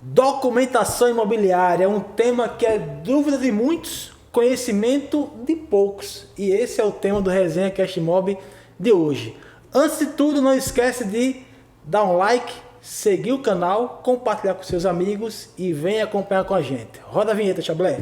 Documentação imobiliária é um tema que é dúvida de muitos, conhecimento de poucos. E esse é o tema do Resenha Cast Mob de hoje. Antes de tudo, não esquece de dar um like, seguir o canal, compartilhar com seus amigos e venha acompanhar com a gente. Roda a vinheta, Chablé.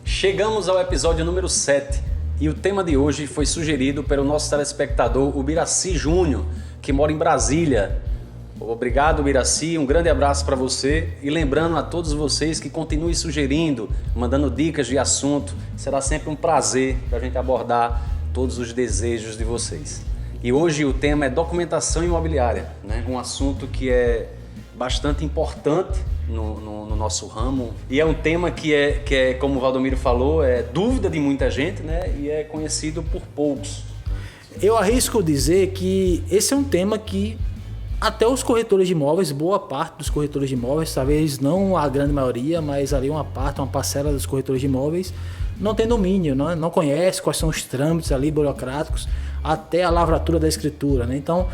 Chegamos ao episódio número 7 e o tema de hoje foi sugerido pelo nosso telespectador, o Biraci Júnior, que mora em Brasília. Obrigado, Biraci, um grande abraço para você e lembrando a todos vocês que continuem sugerindo, mandando dicas de assunto, será sempre um prazer para a gente abordar todos os desejos de vocês. E hoje o tema é documentação imobiliária, né? Um assunto que é bastante importante no nosso ramo e é um tema que é, como o Valdomiro falou, é dúvida de muita gente, né? E é conhecido por poucos. Eu arrisco dizer que esse é um tema que até os corretores de imóveis, boa parte dos corretores de imóveis, talvez não a grande maioria, mas ali uma parcela dos corretores de imóveis não tem domínio, não conhece quais são os trâmites ali burocráticos até a lavratura da escritura, né? Então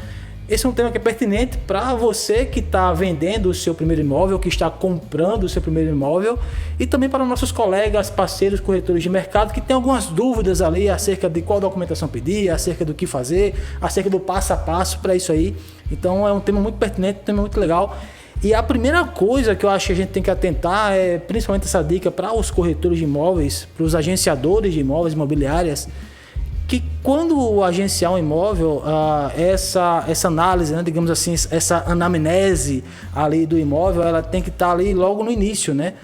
esse é um tema que é pertinente para você que está vendendo o seu primeiro imóvel, que está comprando o seu primeiro imóvel e também para nossos colegas, parceiros, corretores de mercado que têm algumas dúvidas ali acerca de qual documentação pedir, acerca do que fazer, acerca do passo a passo para isso aí. Então é um tema muito pertinente, um tema muito legal. E a primeira coisa que eu acho que a gente tem que atentar é principalmente essa dica para os corretores de imóveis, para os agenciadores de imóveis imobiliárias, que quando agenciar um imóvel, essa análise, né, digamos assim, essa anamnese ali do imóvel, ela tem que estar ali logo no início, né,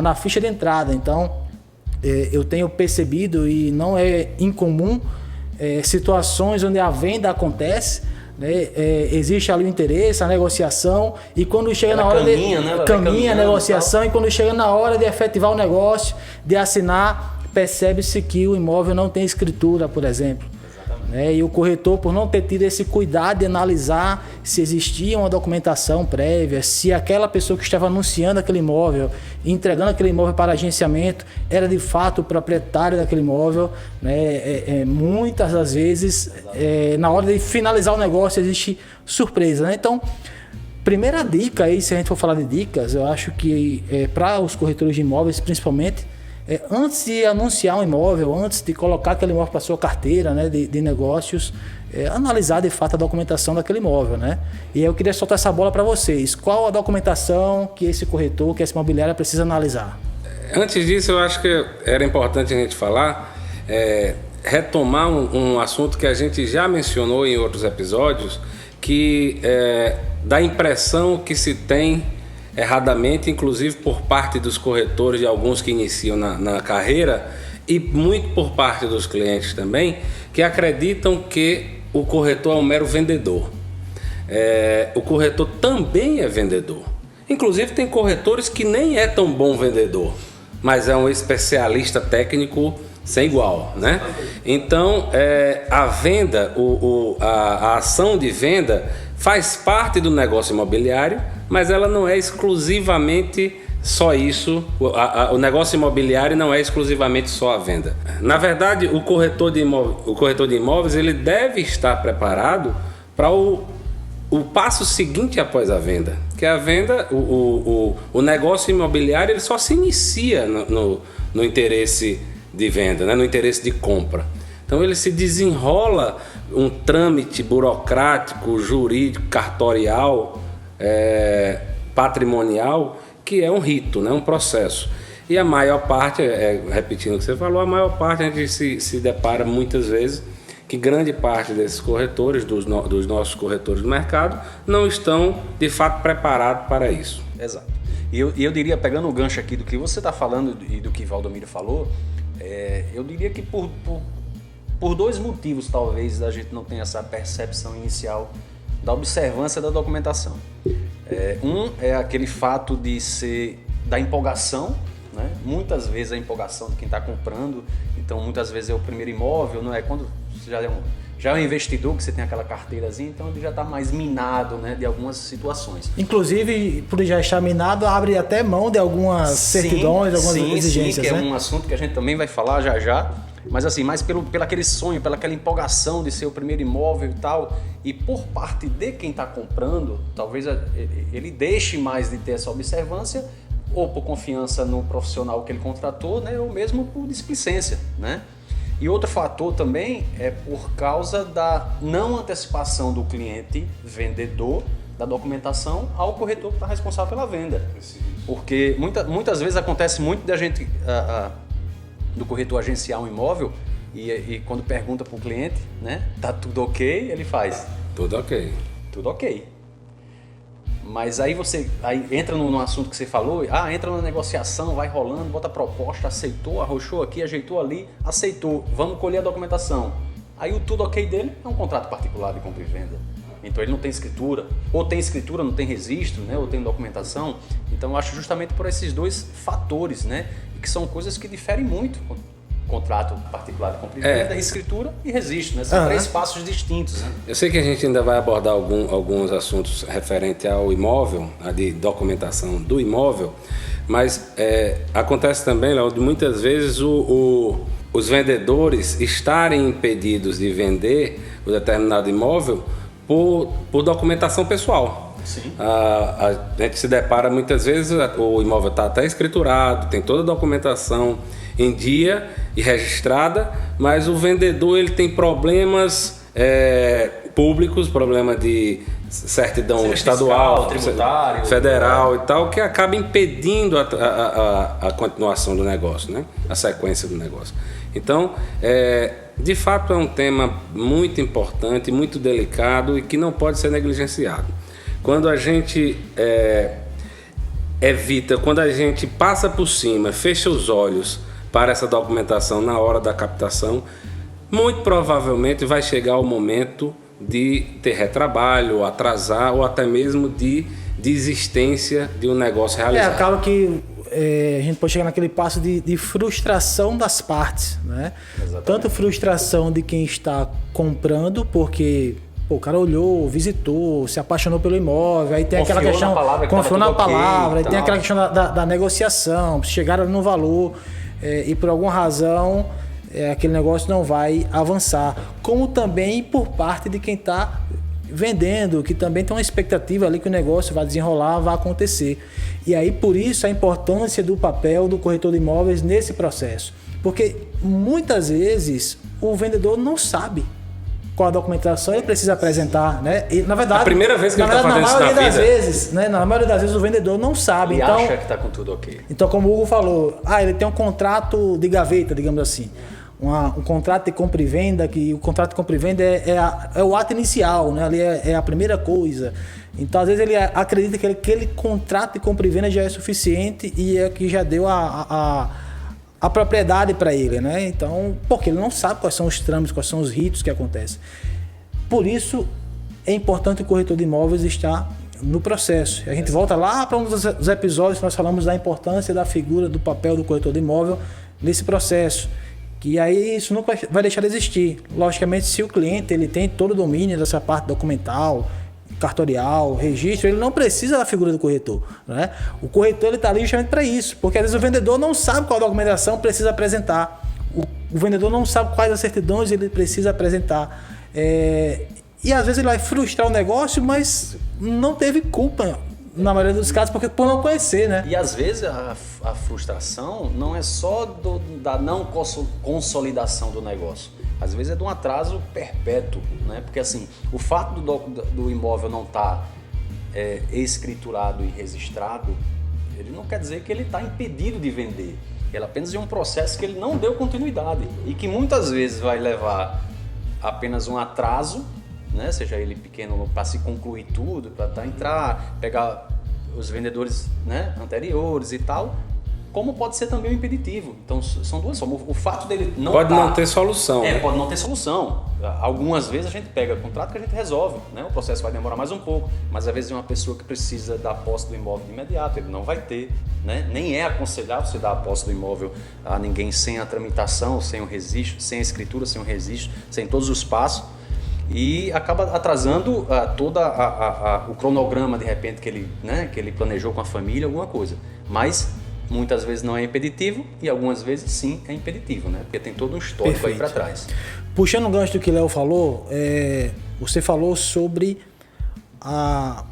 na ficha de entrada. Então, eu tenho percebido e não é incomum situações onde a venda acontece, né, existe ali o interesse, a negociação e quando chega na hora caminha a negociação e quando chega na hora de efetivar o negócio, de assinar, percebe-se que o imóvel não tem escritura, por exemplo. Exatamente. E o corretor, por não ter tido esse cuidado de analisar se existia uma documentação prévia, se aquela pessoa que estava anunciando aquele imóvel, entregando aquele imóvel para agenciamento, era de fato o proprietário daquele imóvel, né? Muitas das vezes, na hora de finalizar o negócio, existe surpresa, né? Então, primeira dica aí, se a gente for falar de dicas, eu acho que para os corretores de imóveis, principalmente, antes de anunciar um imóvel, antes de colocar aquele imóvel para sua carteira, né, de negócios, analisar de fato a documentação daquele imóvel, né? E aí eu queria soltar essa bola para vocês. Qual a documentação que esse corretor, que essa imobiliária precisa analisar? Antes disso, eu acho que era importante a gente falar, retomar um assunto que a gente já mencionou em outros episódios, que dá impressão que se tem erradamente, inclusive por parte dos corretores de alguns que iniciam na carreira e muito por parte dos clientes também, que acreditam que o corretor é um mero vendedor. O corretor também é vendedor. Inclusive tem corretores que nem é tão bom vendedor, mas é um especialista técnico sem igual, né? Então a venda, a ação de venda faz parte do negócio imobiliário, mas ela não é exclusivamente só isso. O negócio imobiliário não é exclusivamente só a venda. Na verdade, o corretor de imóveis ele deve estar preparado para o passo seguinte após a venda, que é a venda, o negócio imobiliário ele só se inicia no interesse de venda, né? No interesse de compra. Então ele se desenrola um trâmite burocrático, jurídico, cartorial, patrimonial, que é um rito, né? Um processo. E a maior parte, repetindo o que você falou, a maior parte a gente se depara muitas vezes que grande parte desses corretores, dos nossos corretores do mercado, não estão de fato preparados para isso. Exato. E eu diria, pegando o gancho aqui do que você está falando e do que Valdomiro falou, eu diria que por dois motivos talvez a gente não tenha essa percepção inicial da observância da documentação. Um é aquele fato de ser da empolgação, né? Muitas vezes a empolgação de quem está comprando, então muitas vezes é o primeiro imóvel, não é? Quando você Já é um investidor que você tem aquela carteirazinha, então ele já está mais minado, né, de algumas situações. Inclusive, por já estar minado, abre até mão de algumas certidões, algumas exigências, que né? É um assunto que a gente também vai falar já. Mas assim, mais pelo aquele sonho, pela aquela empolgação de ser o primeiro imóvel e tal. E por parte de quem está comprando, talvez ele deixe mais de ter essa observância, ou por confiança no profissional que ele contratou, né, ou mesmo por displicência, né? E outro fator também é por causa da não antecipação do cliente vendedor da documentação ao corretor que está responsável pela venda. Porque muitas vezes acontece muito da gente, do corretor agenciar um imóvel e quando pergunta para o cliente, né, tá tudo ok, ele faz. Tudo ok. Tudo ok. Mas aí você entra no assunto que você falou, entra na negociação, vai rolando, bota a proposta, aceitou, arrochou aqui, ajeitou ali, aceitou, vamos colher a documentação. Aí o tudo ok dele é um contrato particular de compra e venda. Então ele não tem escritura, ou tem escritura, não tem registro, né, ou tem documentação. Então eu acho justamente por esses dois fatores, né, que são coisas que diferem muito. Contrato particular de compra e venda, escritura e registro, né? São três passos distintos, né? Eu sei que a gente ainda vai abordar alguns assuntos referentes ao imóvel, a de documentação do imóvel, mas acontece também, Léo, de muitas vezes os vendedores estarem impedidos de vender o determinado imóvel por documentação pessoal. Sim. A gente se depara muitas vezes, o imóvel está até escriturado, tem toda a documentação em dia e registrada, mas o vendedor ele tem problemas públicos, problema de certidão estadual, fiscal, tributário, federal e tal, que acaba impedindo a continuação do negócio, né? A sequência do negócio. Então, de fato é um tema muito importante, muito delicado e que não pode ser negligenciado. Quando a gente evita, quando a gente passa por cima, fecha os olhos para essa documentação na hora da captação, muito provavelmente vai chegar o momento de ter retrabalho, atrasar ou até mesmo de desistência de um negócio realizado. Acaba que a gente pode chegar naquele passo de frustração das partes, né? Exatamente. Tanto frustração de quem está comprando, porque o cara olhou, visitou, se apaixonou pelo imóvel, aí tem Confiou aquela questão, confiou na palavra, aí tem aquela questão da negociação, chegaram no valor e por alguma razão aquele negócio não vai avançar. Como também por parte de quem está vendendo, que também tem uma expectativa ali que o negócio vai desenrolar, vai acontecer. E aí por isso a importância do papel do corretor de imóveis nesse processo. Porque muitas vezes o vendedor não sabe qual a documentação ele precisa apresentar, né? E, na verdade, a primeira vez que ele está fazendo isso na vida. Vezes, né? Na maioria das vezes o vendedor não sabe. Ele então, acha que está com tudo ok. Então, como o Hugo falou, ele tem um contrato de gaveta, digamos assim. Um contrato de compra e venda, que o contrato de compra e venda é o ato inicial, né? Ali é a primeira coisa. Então, às vezes, ele acredita que aquele contrato de compra e venda já é suficiente e é que já deu a propriedade para ele, né? Então, porque ele não sabe quais são os trâmites, quais são os ritos que acontecem. Por isso, é importante o corretor de imóveis estar no processo. A gente volta lá para um dos episódios que nós falamos da importância da figura, do papel do corretor de imóvel nesse processo. Que aí isso nunca vai deixar de existir. Logicamente, se o cliente ele tem todo o domínio dessa parte documental, cartorial, registro, ele não precisa da figura do corretor, né? O corretor ele está ali justamente para isso, porque às vezes o vendedor não sabe qual documentação precisa apresentar, o vendedor não sabe quais as certidões ele precisa apresentar, e às vezes ele vai frustrar o negócio, mas não teve culpa na maioria dos casos, porque por não conhecer, né? E às vezes a frustração não é só da não consolidação do negócio. Às vezes é de um atraso perpétuo, né? Porque assim, o fato do imóvel não estar escriturado e registrado, ele não quer dizer que ele está impedido de vender. Ele apenas é um processo que ele não deu continuidade e que muitas vezes vai levar apenas um atraso, né? Seja ele pequeno para se concluir tudo, para entrar, pegar os vendedores, né, anteriores e tal, como pode ser também um impeditivo. Então são duas formas. O fato dele não não ter solução. Né? Pode não ter solução. Algumas vezes a gente pega contrato que a gente resolve, né? O processo vai demorar mais um pouco, mas às vezes é uma pessoa que precisa da posse do imóvel de imediato, ele não vai ter, né? Nem é aconselhável você dar a posse do imóvel a ninguém sem a tramitação, sem o registro, sem a escritura, sem o registro, sem todos os passos. e acaba atrasando o cronograma, de repente, que ele planejou com a família, alguma coisa. Mas muitas vezes não é impeditivo e algumas vezes sim é impeditivo, né? Porque tem todo um histórico aí para trás. Puxando o gancho do que o Léo falou, você falou sobre a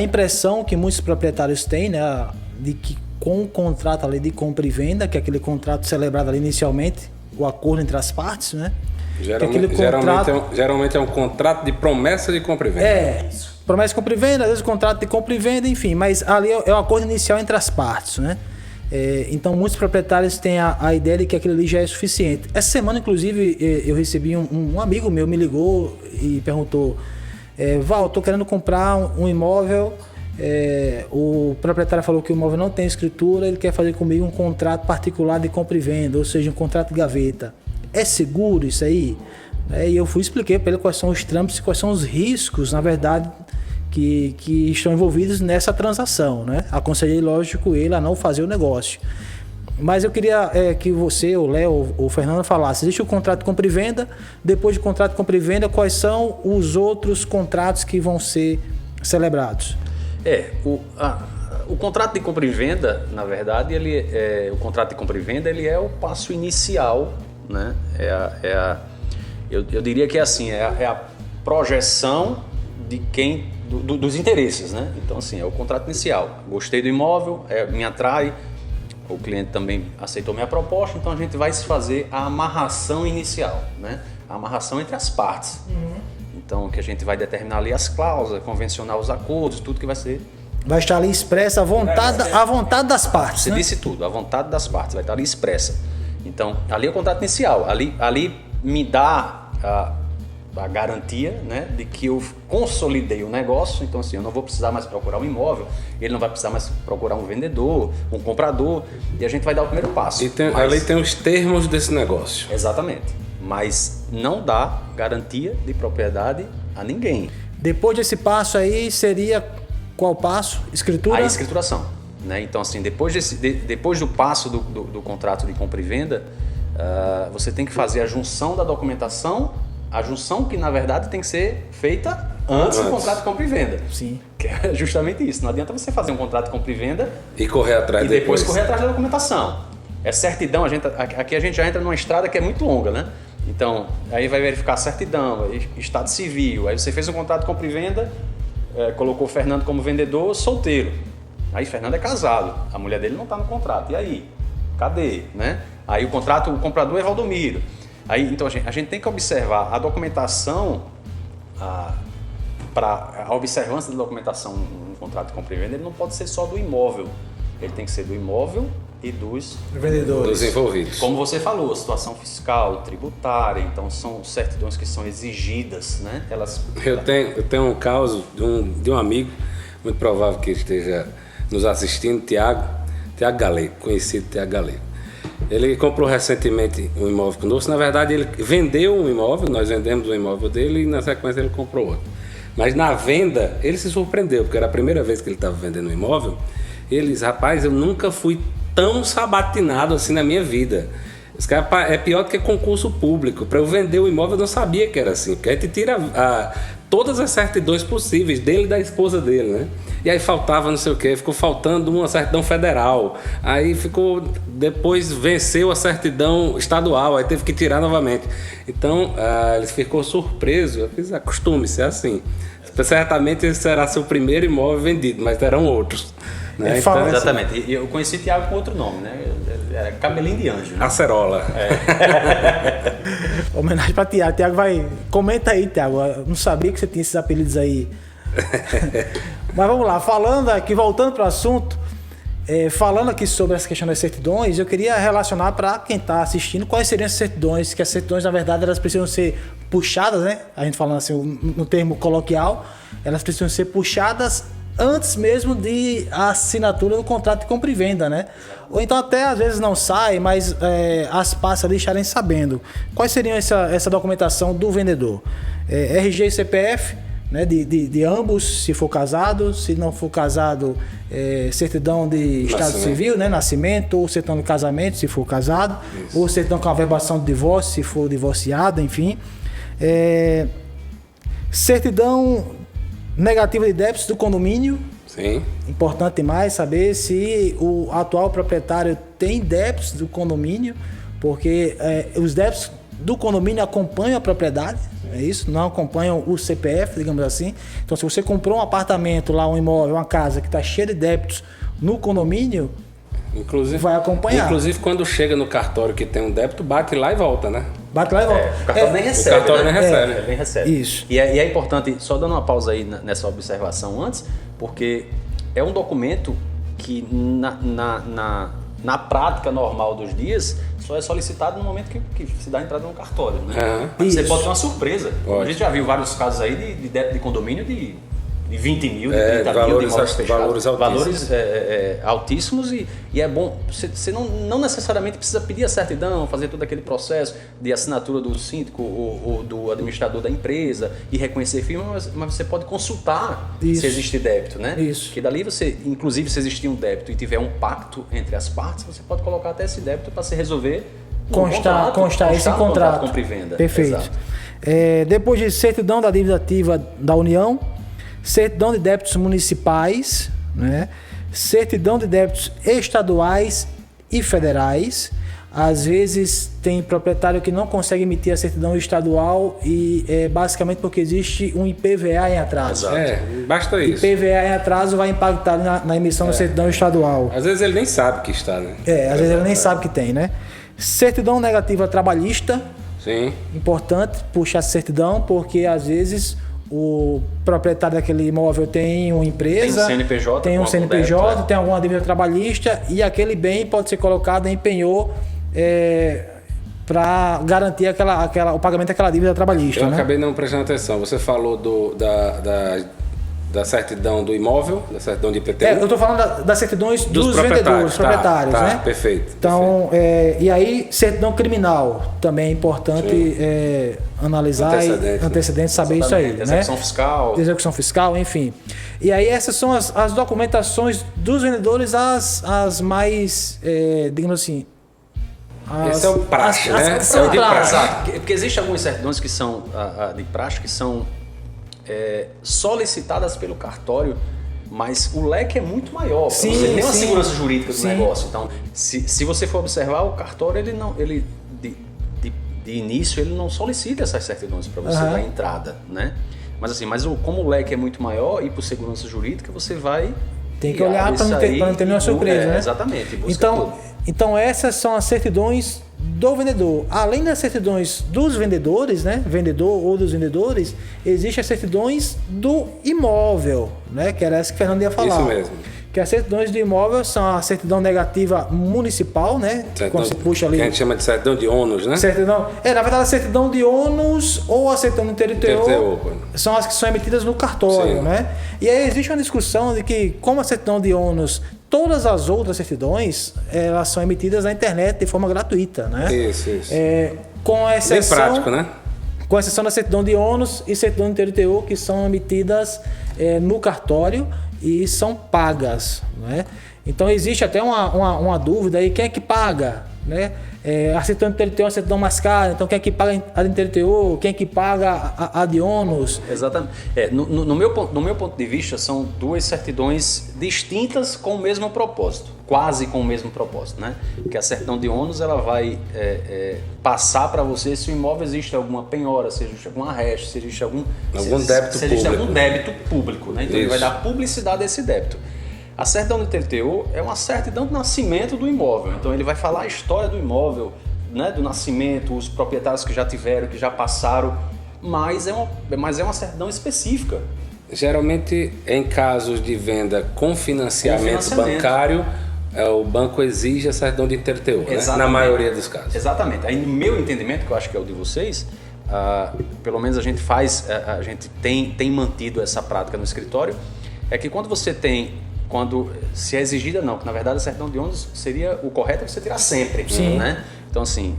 impressão que muitos proprietários têm, né, de que com o contrato ali de compra e venda, que é aquele contrato celebrado ali inicialmente, o acordo entre as partes, né? Geralmente é um contrato de promessa de compra e venda. Promessa de compra e venda, às vezes contrato de compra e venda, enfim, mas ali é o acordo inicial entre as partes, né? Então muitos proprietários têm a ideia de que aquilo ali já é suficiente. Essa semana, inclusive, eu recebi um amigo meu, me ligou e perguntou: Val, estou querendo comprar um imóvel, o proprietário falou que o imóvel não tem escritura, ele quer fazer comigo um contrato particular de compra e venda, ou seja, um contrato de gaveta. É seguro isso aí? E eu expliquei para ele quais são os trâmites e quais são os riscos, na verdade, que estão envolvidos nessa transação, né? Aconselhei, lógico, ele a não fazer o negócio. Mas eu queria que você, o Léo ou o Fernando falasse: existe o contrato de compra e venda, depois do contrato de compra e venda, quais são os outros contratos que vão ser celebrados? O contrato de compra e venda, na verdade, o contrato de compra e venda ele é o passo inicial, né? Eu diria que é a projeção de dos interesses, né? Então, assim, é o contrato inicial. Gostei do imóvel, me atrai, o cliente também aceitou minha proposta, então a gente vai se fazer a amarração inicial, né? A amarração entre as partes. Então, que a gente vai determinar ali as cláusulas, convencionar os acordos, tudo que vai ser... Vai estar ali expressa a vontade das partes, Você né? disse tudo, a vontade das partes vai estar ali expressa. Então, ali é o contrato inicial, ali me dá a garantia, né, de que eu consolidei o negócio. Então, assim, eu não vou precisar mais procurar um imóvel, ele não vai precisar mais procurar um vendedor, um comprador, e a gente vai dar o primeiro passo. Ali tem os termos desse negócio. Exatamente, mas não dá garantia de propriedade a ninguém. Depois desse passo aí, seria qual passo? Escritura? A escrituração, né? Então, assim, depois do passo do contrato de compra e venda, você tem que fazer a junção da documentação, a junção que, na verdade, tem que ser feita antes do contrato de compra e venda. Sim. Que é justamente isso. Não adianta você fazer um contrato de compra e venda e correr atrás e depois correr atrás da documentação. É certidão, aqui a gente já entra numa estrada que é muito longa, né? Então, aí vai verificar a certidão, estado civil, aí você fez um contrato de compra e venda, colocou o Fernando como vendedor, solteiro. Aí Fernando é casado, a mulher dele não está no contrato. E aí? Cadê? Né? Aí o comprador é Valdomiro. Aí, então a gente tem que observar a documentação, para a observância da documentação no contrato de compra e venda, ele não pode ser só do imóvel, ele tem que ser do imóvel e dos vendedores, dos envolvidos. Como você falou, situação fiscal, tributária, então são certidões que são exigidas, né? Eu tenho um caso de um amigo, muito provável que esteja nos assistindo, Tiago Galego, conhecido Tiago Galego. Ele comprou recentemente um imóvel conosco. Na verdade, ele vendeu um imóvel, nós vendemos o imóvel dele e na sequência ele comprou outro. Mas na venda, ele se surpreendeu, porque era a primeira vez que ele estava vendendo um imóvel. Ele disse: rapaz, eu nunca fui tão sabatinado assim na minha vida. Esse cara é pior do que concurso público. Para eu vender o imóvel, eu não sabia que era assim, porque a gente tira todas as certidões possíveis dele e da esposa dele, né? E aí faltava não sei o que, ficou faltando uma certidão federal, aí depois venceu a certidão estadual, aí teve que tirar novamente. Então ele ficou surpreso. Eu fiz: acostume-se, é assim. Certamente esse será seu primeiro imóvel vendido, mas terão outros, né? Então, exatamente. E eu conheci o Tiago com outro nome, né? Era Cabelinho de Anjo, né? Acerola. Homenagem para Tiago. Tiago comenta aí, Tiago. Eu não sabia que você tinha esses apelidos aí. Mas vamos lá, voltando para o assunto, falando aqui sobre essa questão das certidões, eu queria relacionar para quem está assistindo quais seriam as certidões, que as certidões, na verdade, elas precisam ser puxadas, né? A gente falando assim, no termo coloquial, elas precisam ser puxadas antes mesmo de a assinatura do contrato de compra e venda, né? Ou então até às vezes não sai, mas as partes deixarem sabendo. Quais seriam essa documentação do vendedor? RG e CPF, né, de ambos, se for casado. Se não for casado, certidão de estado civil, né, nascimento, ou certidão de casamento, se for casado. Isso. Ou certidão com averbação de divórcio, se for divorciado, enfim. Certidão negativa de débitos do condomínio. Sim. Importante demais saber se o atual proprietário tem débitos do condomínio, porque os débitos do condomínio acompanham a propriedade, é isso? Não acompanham o CPF, digamos assim. Então, se você comprou um apartamento lá, um imóvel, uma casa que está cheia de débitos no condomínio, vai acompanhar. Inclusive, quando chega no cartório que tem um débito, bate lá e volta, né? Bate lá e volta. O cartório nem recebe. O cartório nem recebe. Nem recebe. Isso. E é importante, só dando uma pausa aí nessa observação antes, porque é um documento que na prática normal dos dias só é solicitado no momento que se dá a entrada no cartório, né? Mas você pode ter uma surpresa. A gente já viu vários casos aí de débito de condomínio de 20 mil, de 30 mil, de imóveis fechados. Valores altíssimos e é bom. Você não necessariamente precisa pedir a certidão, fazer todo aquele processo de assinatura do síndico ou do administrador da empresa e reconhecer firma, mas você pode consultar se existe débito, né? Isso. Que dali você, inclusive se existir um débito e tiver um pacto entre as partes, você pode colocar até esse débito para se resolver constar esse contrato. Compra e venda. Perfeito. Depois de certidão da dívida ativa da União, certidão de débitos municipais, né? Certidão de débitos estaduais e federais. Às vezes tem proprietário que não consegue emitir a certidão estadual e basicamente porque existe um IPVA em atraso. Basta isso. IPVA em atraso vai impactar na emissão da certidão estadual. Às vezes ele nem sabe que está, né? Às vezes ele nem sabe que tem, né? Certidão negativa trabalhista. Sim. Importante puxar a certidão porque às vezes o proprietário daquele imóvel tem uma empresa, tem um CNPJ, tem alguma dívida trabalhista e aquele bem pode ser colocado em penhor para garantir o pagamento daquela dívida trabalhista. Eu acabei não prestando atenção. Você falou da certidão do imóvel, da certidão de IPTU? Eu estou falando das certidões dos vendedores, proprietários, né? Perfeito. Então, e aí, certidão criminal também é importante analisar antecedentes, saber isso aí. Execução fiscal. Execução fiscal, enfim. E aí, essas são as documentações dos vendedores, as mais, digamos assim. Esse é o praxe, né? Esse é o de praxe. Exato. Porque existem algumas certidões que são de praxe, que são solicitadas pelo cartório, mas o leque é muito maior. Você tem uma segurança jurídica do negócio. Então, se você for observar, o cartório de início ele não solicita essas certidões para você dar entrada, né? Mas assim, como o leque é muito maior e por segurança jurídica você vai tem que olhar para não ter nenhuma surpresa, né? Exatamente. Então essas são as certidões do vendedor. Além das certidões dos vendedores, né? Vendedor ou dos vendedores, existem as certidões do imóvel, né? Que era essa que o Fernando ia falar. Isso mesmo. Que as certidões do imóvel são a certidão negativa municipal, né? Quando se puxa ali. Que a gente chama de certidão de ônus, né? Na verdade, a certidão de ônus ou a certidão do TRTO são as que são emitidas no cartório, né? E aí existe uma discussão de que, como a certidão de ônus, todas as outras certidões, elas são emitidas na internet de forma gratuita, né? Isso. Com exceção, bem prático, né? Com exceção da certidão de ônus e certidão do TRTO, que são emitidas no cartório e são pagas, né? Então existe até uma dúvida aí, quem é que paga, né? A certidão do TRTO é uma certidão mais cara, então quem é que paga a do TRTO, quem é que paga a de ônus? Exatamente. No meu ponto de vista, são duas certidões distintas com o mesmo propósito, quase com o mesmo propósito, né? Porque a certidão de ônus ela vai passar para você se o imóvel existe alguma penhora, se existe algum arresto, se existe algum débito público, né? Então ele vai dar publicidade a esse débito. A certidão do TRTO é uma certidão de nascimento do imóvel. Então ele vai falar a história do imóvel, né, do nascimento, os proprietários que já tiveram, que já passaram, mas é uma certidão específica. Geralmente em casos de venda com financiamento bancário, o banco exige a certidão de TRTO, né? Na maioria dos casos. Exatamente. Aí no meu entendimento, que eu acho que é o de vocês, pelo menos a gente tem mantido essa prática no escritório, é que quando se é exigida, não, que na verdade a certidão de ônus seria o correto é você tirar sempre, né? Então assim,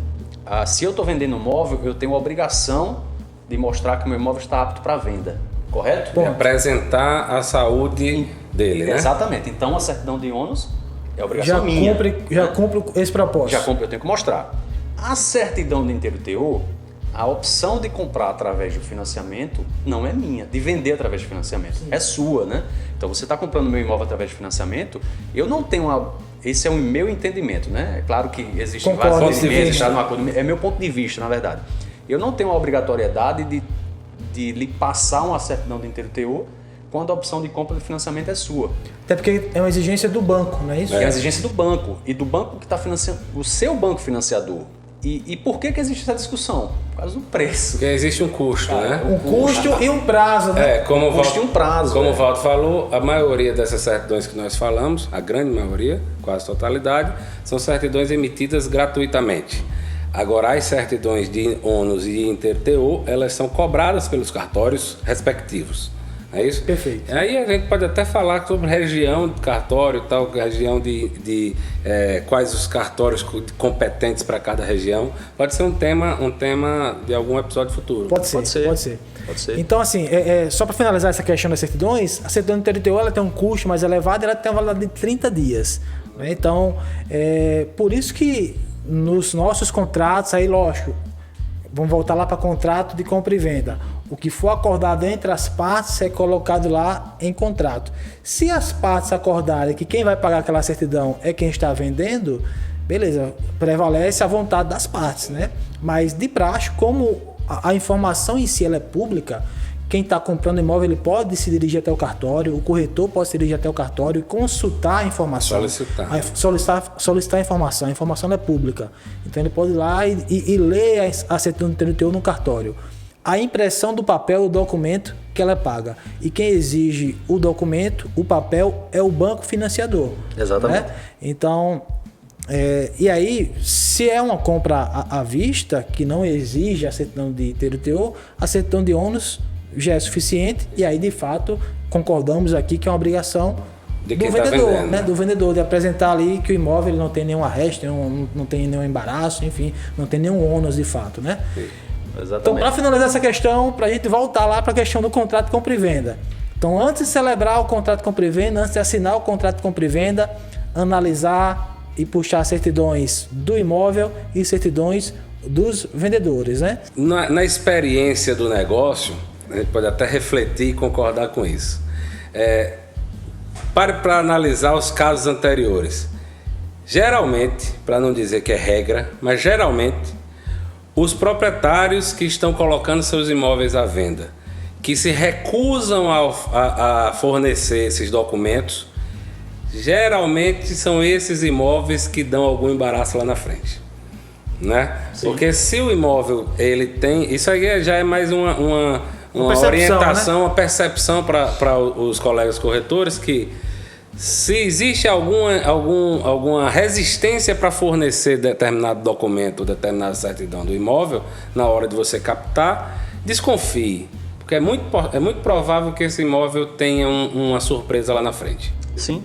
se eu estou vendendo um imóvel, eu tenho a obrigação de mostrar que o meu imóvel está apto para venda, correto? E apresentar a saúde dele, né? Exatamente. Então a certidão de ônus é obrigação minha. Já cumpre esse propósito. Eu tenho que mostrar. A certidão de TRTO, a opção de comprar através do financiamento não é minha, de vender através de financiamento, é sua, né? Então você está comprando meu imóvel através de financiamento, eu não tenho esse é o meu entendimento, né? É claro que existem vários entendimentos, é meu ponto de vista, na verdade. Eu não tenho a obrigatoriedade de lhe passar uma certidão de inteiro teor quando a opção de compra de financiamento é sua. Até porque é uma exigência do banco, não é isso? É uma exigência do banco, e do banco que está financiando, o seu banco financiador. E por que existe essa discussão? Por causa do preço. Porque existe um custo, né? Um custo e um prazo, né? Como um custo e um prazo. Como o Valdo falou, a maioria dessas certidões que nós falamos, a grande maioria, quase totalidade, são certidões emitidas gratuitamente. Agora, as certidões de ônus e inteiro teor, elas são cobradas pelos cartórios respectivos. É isso? Perfeito. Aí a gente pode até falar sobre região de cartório, tal, região quais os cartórios competentes para cada região. Pode ser um tema de algum episódio futuro. Pode ser. Então, assim, só para finalizar essa questão das certidões, a certidão de inteiro teor ela tem um custo mais elevado e ela tem uma validade de 30 dias. Né? Então, por isso que nos nossos contratos, aí lógico, vamos voltar lá para contrato de compra e venda. O que for acordado entre as partes é colocado lá em contrato. Se as partes acordarem que quem vai pagar aquela certidão é quem está vendendo, beleza, prevalece a vontade das partes, né? Mas de praxe, como a informação em si ela é pública, quem está comprando imóvel ele pode se dirigir até o cartório, o corretor pode se dirigir até o cartório e consultar a informação. Solicitar a informação. A informação é pública. Então ele pode ir lá e ler a certidão de inteiro teor no cartório. A impressão do papel, o documento que ela paga. E quem exige o documento, o papel, é o banco financiador. Exatamente. Né? Então, e aí, se é uma compra à vista, que não exige a certidão de inteiro teor, a certidão de ônus já é suficiente. E aí, de fato, concordamos aqui que é uma obrigação do vendedor, tá, né? Do vendedor, de apresentar ali que o imóvel ele não tem nenhum arresto, não tem nenhum embaraço, enfim, não tem nenhum ônus de fato, né? Sim. Exatamente. Então, para finalizar essa questão, para a gente voltar lá para a questão do contrato de compra e venda. Então, antes de celebrar o contrato de compra e venda, antes de assinar o contrato de compra e venda, analisar e puxar certidões do imóvel e certidões dos vendedores, né? Na experiência do negócio, a gente pode até refletir e concordar com isso. Pare para analisar os casos anteriores. Geralmente, para não dizer que é regra, mas geralmente, os proprietários que estão colocando seus imóveis à venda, que se recusam a fornecer esses documentos, geralmente são esses imóveis que dão algum embaraço lá na frente, né? Porque se o imóvel ele tem, isso aí já é mais uma orientação, né? Uma percepção para os colegas corretores, que se existe alguma resistência para fornecer determinado documento, determinada certidão do imóvel, na hora de você captar, desconfie, porque é muito provável que esse imóvel tenha uma surpresa lá na frente. Sim.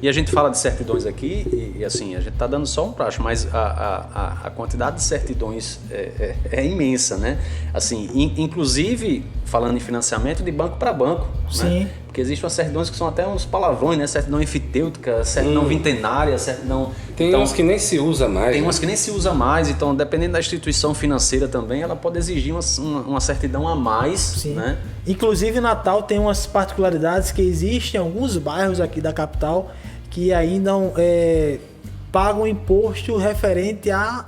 E a gente fala de certidões aqui e assim, a gente está dando só um prazo, mas a quantidade de certidões é imensa, né? Assim, inclusive, falando em financiamento de banco para banco, sim, né? Porque existem umas certidões que são até uns palavrões, né? Certidão enfitêutica, certidão vintenária, certidão... Tem umas que nem se usa mais. Tem umas que nem se usa mais, então dependendo da instituição financeira também, ela pode exigir uma certidão a mais, sim, né? Inclusive, Natal tem umas particularidades que existem em alguns bairros aqui da capital que ainda pagam imposto referente a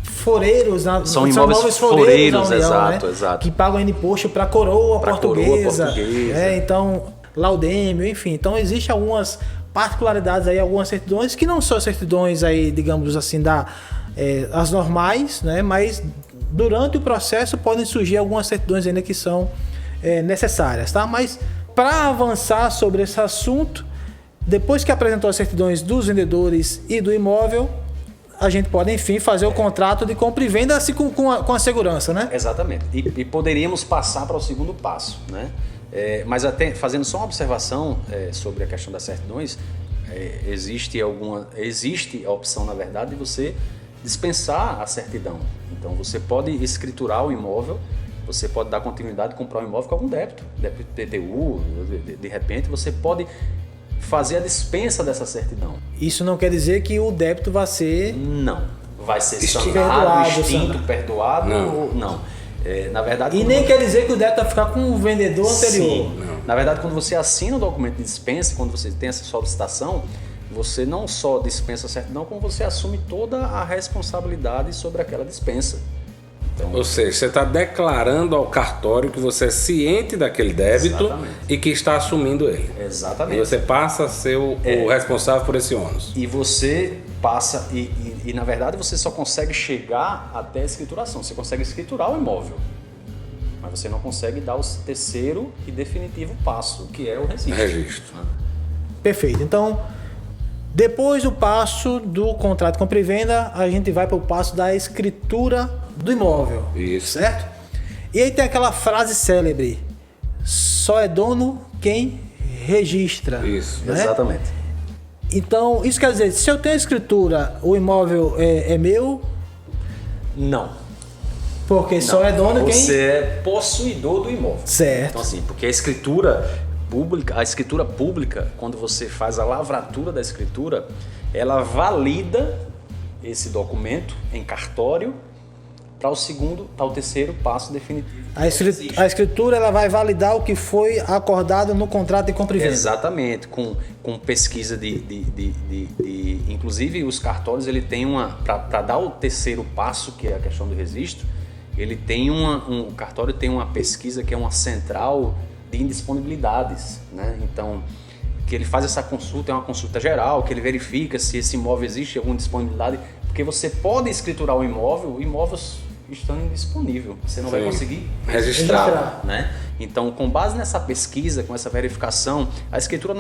foreiros. São imóveis foreiros, União, exato, né? exato. Que pagam imposto para coroa portuguesa. Então, laudêmio, enfim. Então, existem algumas particularidades aí, algumas certidões que não são certidões aí, digamos assim, as normais, né? Mas durante o processo podem surgir algumas certidões ainda que são necessárias, tá? Mas para avançar sobre esse assunto, depois que apresentou as certidões dos vendedores e do imóvel, a gente pode, enfim, fazer o contrato de compra e venda assim, com a segurança, né? Exatamente. E poderíamos passar para o segundo passo, né? Mas até fazendo só uma observação sobre a questão das certidões, existe a opção, na verdade, de você dispensar a certidão. Então, você pode escriturar o imóvel, você pode dar continuidade e comprar o imóvel com algum débito de PTU, de repente, você pode fazer a dispensa dessa certidão. Isso não quer dizer que o débito vai ser... Não. vai ser Extinto. sanado, extinto, perdoado ou não. Na verdade, E nem quer dizer que o débito vai ficar com o vendedor anterior. Sim. Na verdade, quando você assina o documento de dispensa, quando você tem essa solicitação, você não só dispensa certidão, como você assume toda a responsabilidade sobre aquela dispensa. Então, Ou seja, você está declarando ao cartório que você é ciente daquele débito. Exatamente. E que está assumindo ele. exatamente. E você passa a ser o responsável por esse ônus. E você passa, e na verdade você só consegue chegar até a escrituração. Você consegue escriturar o imóvel, mas você não consegue dar o terceiro e definitivo passo, que é o registro. Perfeito. Então, depois do passo do contrato de compra e venda, a gente vai para o passo da escritura do imóvel. Isso. Certo? E aí tem aquela frase célebre: só é dono quem registra. Isso. Né? Exatamente. Então, isso quer dizer, se eu tenho a escritura, o imóvel é meu, Não. porque só é dono quem... Você é possuidor do imóvel. Certo. Então assim, porque a escritura pública, quando você faz a lavratura da escritura, ela valida esse documento em cartório para o terceiro passo definitivo. A escritura ela vai validar o que foi acordado no contrato de compra e venda. Exatamente, com pesquisa inclusive os cartórios, ele tem para dar o terceiro passo, que é a questão do registro, ele tem o cartório tem uma pesquisa que é uma central de indisponibilidades, né? Então, que ele faz essa consulta, é uma consulta geral, que ele verifica se esse imóvel existe alguma disponibilidade, porque você pode escriturar o imóvel estando indisponível, você não vai conseguir registrar, né? Então, com base nessa pesquisa, com essa verificação, a escritura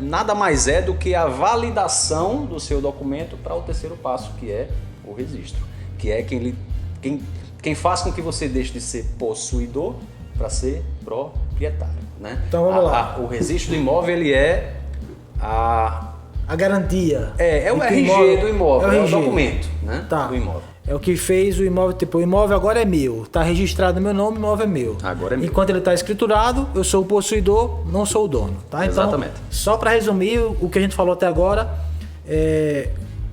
nada mais é do que a validação do seu documento para o terceiro passo, que é o registro, que é quem faz com que você deixe de ser possuidor para ser proprietário, né? Então vamos lá. O registro do imóvel, ele é a garantia. É o de que RG do imóvel, é o RG. documento, né? Tá. Do imóvel. É o que fez o imóvel, tipo, o imóvel agora é meu, está registrado no meu nome, o imóvel é meu. Agora é meu. Enquanto ele está escriturado, eu sou o possuidor, não sou o dono, tá? Então, Exatamente. só para resumir o que a gente falou até agora,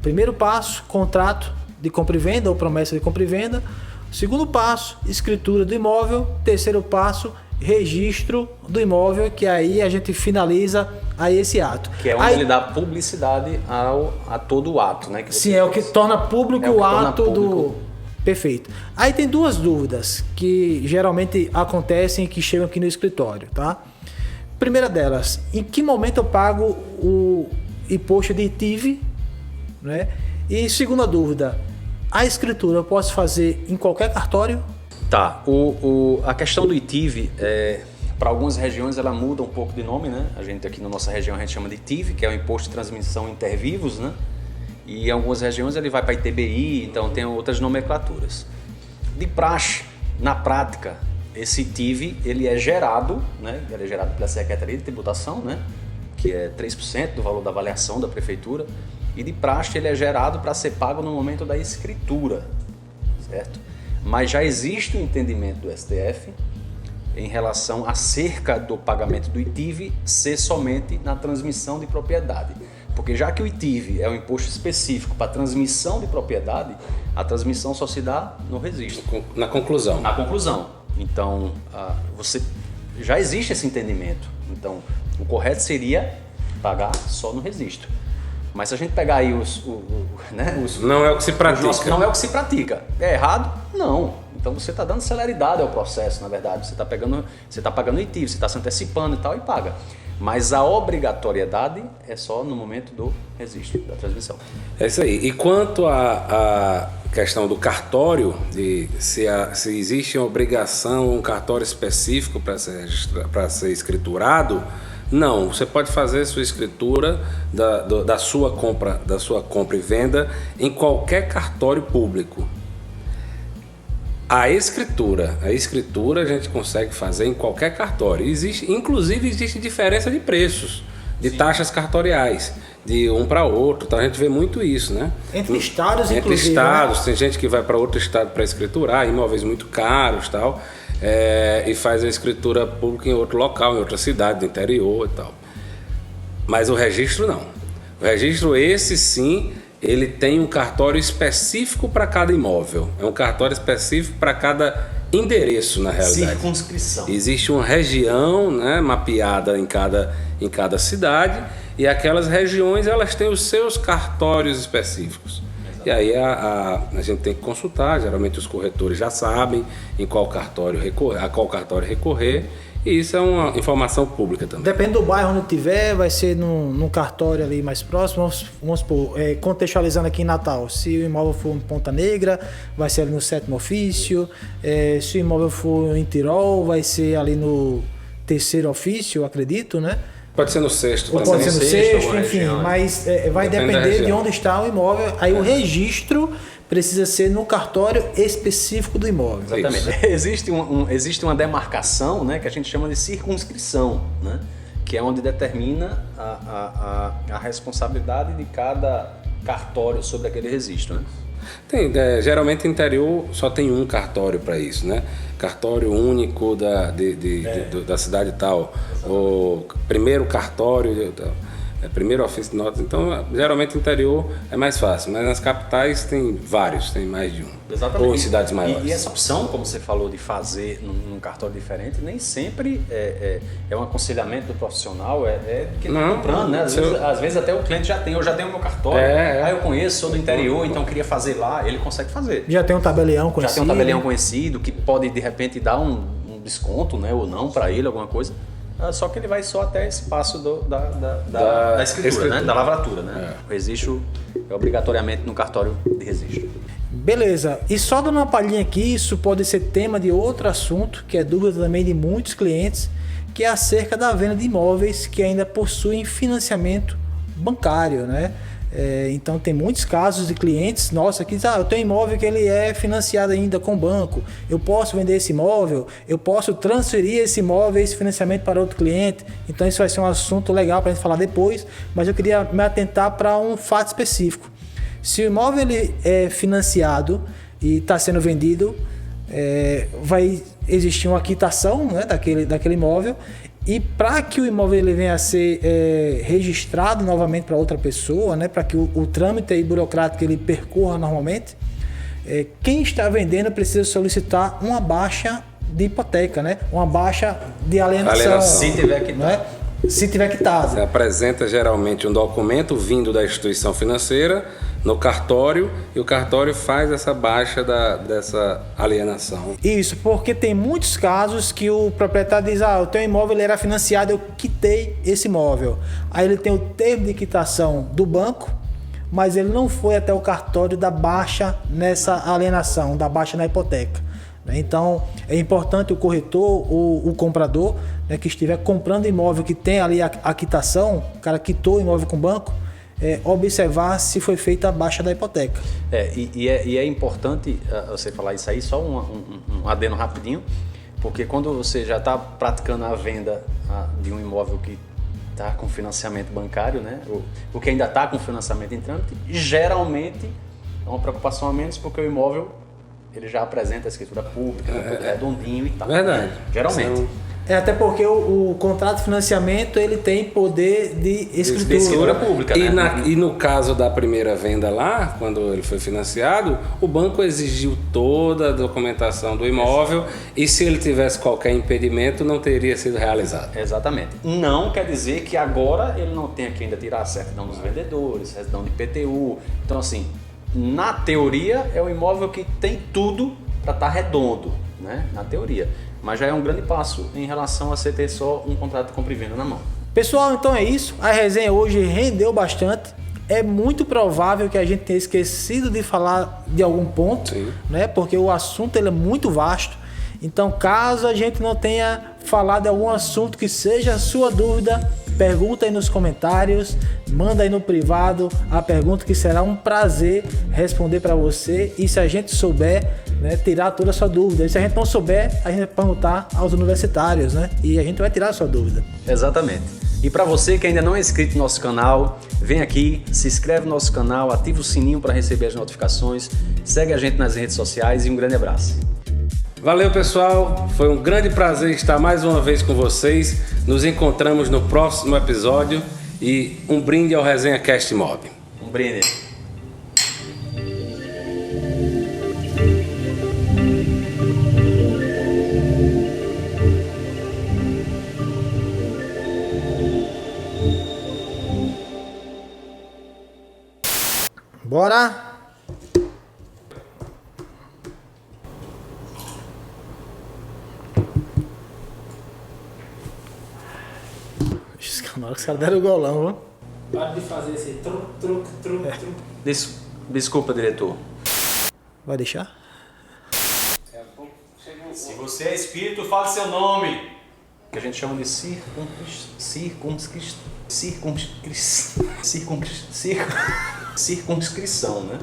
primeiro passo, contrato de compra e venda ou promessa de compra e venda. Segundo passo, escritura do imóvel. Terceiro passo, registro do imóvel, que aí a gente finaliza aí esse ato. Que é onde aí, ele dá publicidade a todo o ato, né? Que você sim, é o que torna público o ato do... Perfeito. Aí tem duas dúvidas que geralmente acontecem e que chegam aqui no escritório, tá? Primeira delas, em que momento eu pago o imposto de ITIV, né? E segunda dúvida, a escritura eu posso fazer em qualquer cartório? Tá. A questão do ITIV, para algumas regiões ela muda um pouco de nome, né? A gente aqui na nossa região a gente chama de ITIV, que é o Imposto de Transmissão Intervivos, né? E em algumas regiões ele vai para ITBI, então tem outras nomenclaturas. De praxe, na prática, esse ITIV ele é gerado, né? Ele é gerado pela Secretaria de Tributação, né? Que é 3% do valor da avaliação da prefeitura. E de praxe ele é gerado para ser pago no momento da escritura, certo? Mas já existe um entendimento do STF em relação acerca do pagamento do ITIV ser somente na transmissão de propriedade. Porque já que o ITIV é um imposto específico para transmissão de propriedade, a transmissão só se dá no registro. Na conclusão. Na conclusão. Então, já existe esse entendimento. Então, o correto seria pagar só no registro. Mas se a gente pegar aí não é o que se pratica. Não é o que se pratica. É errado? Não. Então você está dando celeridade ao processo, na verdade. Você está pagando ITIV, você está se antecipando e tal, e paga. Mas a obrigatoriedade é só no momento do registro, da transmissão. É isso aí. E quanto à questão do cartório, de se existe uma obrigação, um cartório específico para ser escriturado, não. Você pode fazer sua escritura da sua compra e venda em qualquer cartório público. A escritura a gente consegue fazer em qualquer cartório. Inclusive existe diferença de preços, de Sim. taxas cartoriais, de um para outro. Então a gente vê muito isso, né? Entre estados, Entre inclusive. estados, né? Tem gente que vai para outro estado para escriturar, imóveis muito caros, tal, e faz a escritura pública em outro local, em outra cidade, do interior e tal. Mas o registro não. O registro, esse sim, ele tem um cartório específico para cada imóvel. É um cartório específico para cada endereço, na realidade. Circunscrição. Existe uma região, né, mapeada em cada cidade, e aquelas regiões elas têm os seus cartórios específicos. Exatamente. E aí a gente tem que consultar, geralmente os corretores já sabem a qual cartório recorrer, e isso é uma informação pública também. Depende do bairro onde tiver, vai ser num cartório ali mais próximo. Vamos supor, contextualizando aqui em Natal, se o imóvel for em Ponta Negra, vai ser ali no 7º ofício. Se o imóvel for em Tirol, vai ser ali no 3º ofício, eu acredito, né? Pode ser no 6º também. Pode ser no 6º, enfim, mas vai depender de onde está o imóvel. Aí o registro precisa ser no cartório específico do imóvel. Exatamente. Existe uma demarcação, né, que a gente chama de circunscrição, né, que é onde determina a responsabilidade de cada cartório sobre aquele registro. Né? Geralmente no interior só tem um cartório para isso, né? Cartório único da cidade tal, o primeiro cartório, primeiro ofício de notas. Então, geralmente no interior é mais fácil, mas nas capitais tem vários, tem mais de um. Exatamente. Ou em cidades maiores. E essa opção, como você falou, de fazer num cartório diferente, nem sempre é um aconselhamento do profissional, que ele está comprando, né? Às vezes até o cliente eu já tenho o meu cartório, aí eu conheço, sou do interior, então eu queria fazer lá, ele consegue fazer. Já tem um tabelião conhecido, que pode de repente dar um desconto, né, ou não para ele, alguma coisa. Só que ele vai só até esse passo da escritura, né? Da lavratura, né? O registro é obrigatoriamente no cartório de registro. Beleza. E só dando uma palhinha aqui, isso pode ser tema de outro assunto, que é dúvida também de muitos clientes, que é acerca da venda de imóveis que ainda possuem financiamento bancário, né? Então tem muitos casos de clientes que dizem, eu tenho imóvel que ele é financiado ainda com banco, eu posso vender esse imóvel, eu posso transferir esse imóvel, esse financiamento para outro cliente. Então isso vai ser um assunto legal para a gente falar depois, mas eu queria me atentar para um fato específico. Se o imóvel ele é financiado e está sendo vendido, vai existir uma quitação, né, daquele imóvel. E para que o imóvel ele venha a ser registrado novamente para outra pessoa, né, para que o trâmite burocrático ele percorra normalmente, quem está vendendo precisa solicitar uma baixa de hipoteca, né, uma baixa de alienação. Se tiver quitado. Né? Se tiver quitado. Você apresenta geralmente um documento vindo da instituição financeira no cartório, e o cartório faz essa baixa dessa alienação. Isso, porque tem muitos casos que o proprietário diz, o teu imóvel ele era financiado, eu quitei esse imóvel. Aí ele tem o termo de quitação do banco, mas ele não foi até o cartório da baixa nessa alienação, da baixa na hipoteca. Então é importante o corretor ou o comprador, né, que estiver comprando imóvel que tem ali a quitação, o cara quitou o imóvel com o banco, observar se foi feita a baixa da hipoteca. E é importante você falar isso aí, só um adendo rapidinho, porque quando você já está praticando a venda de um imóvel que está com financiamento bancário, né, o que ainda está com financiamento em trâmite, geralmente é uma preocupação a menos, porque o imóvel ele já apresenta a escritura pública, redondinho e tal. Verdade. Geralmente. Até porque o contrato de financiamento ele tem poder de escritura pública. E no caso da primeira venda lá, quando ele foi financiado, o banco exigiu toda a documentação do imóvel. E se ele tivesse qualquer impedimento, não teria sido realizado. Exatamente. Não quer dizer que agora ele não tenha que ainda tirar a certidão dos vendedores, certidão de IPTU. Então, assim, na teoria é um imóvel que tem tudo para estar redondo, né? Na teoria. Mas já é um grande passo em relação a você ter só um contrato de compra e venda na mão. Pessoal, então é isso. A resenha hoje rendeu bastante. É muito provável que a gente tenha esquecido de falar de algum ponto, né? Porque o assunto ele é muito vasto. Então, caso a gente não tenha falado de algum assunto que seja a sua dúvida, pergunta aí nos comentários, manda aí no privado a pergunta, que será um prazer responder para você. E se a gente souber, né, tirar toda a sua dúvida. E se a gente não souber, a gente vai perguntar aos universitários, né? E a gente vai tirar a sua dúvida. Exatamente. E para você que ainda não é inscrito no nosso canal, vem aqui, se inscreve no nosso canal, ativa o sininho para receber as notificações, segue a gente nas redes sociais e um grande abraço. Valeu, pessoal. Foi um grande prazer estar mais uma vez com vocês. Nos encontramos no próximo episódio e um brinde ao Resenha Cast Mob. Um brinde. Bora! Na hora que os caras deram o golão, viu? Para de fazer esse truque. Desculpa, diretor. Vai deixar? Se você é espírito, fale seu nome. Que a gente chama de circunscrição, né?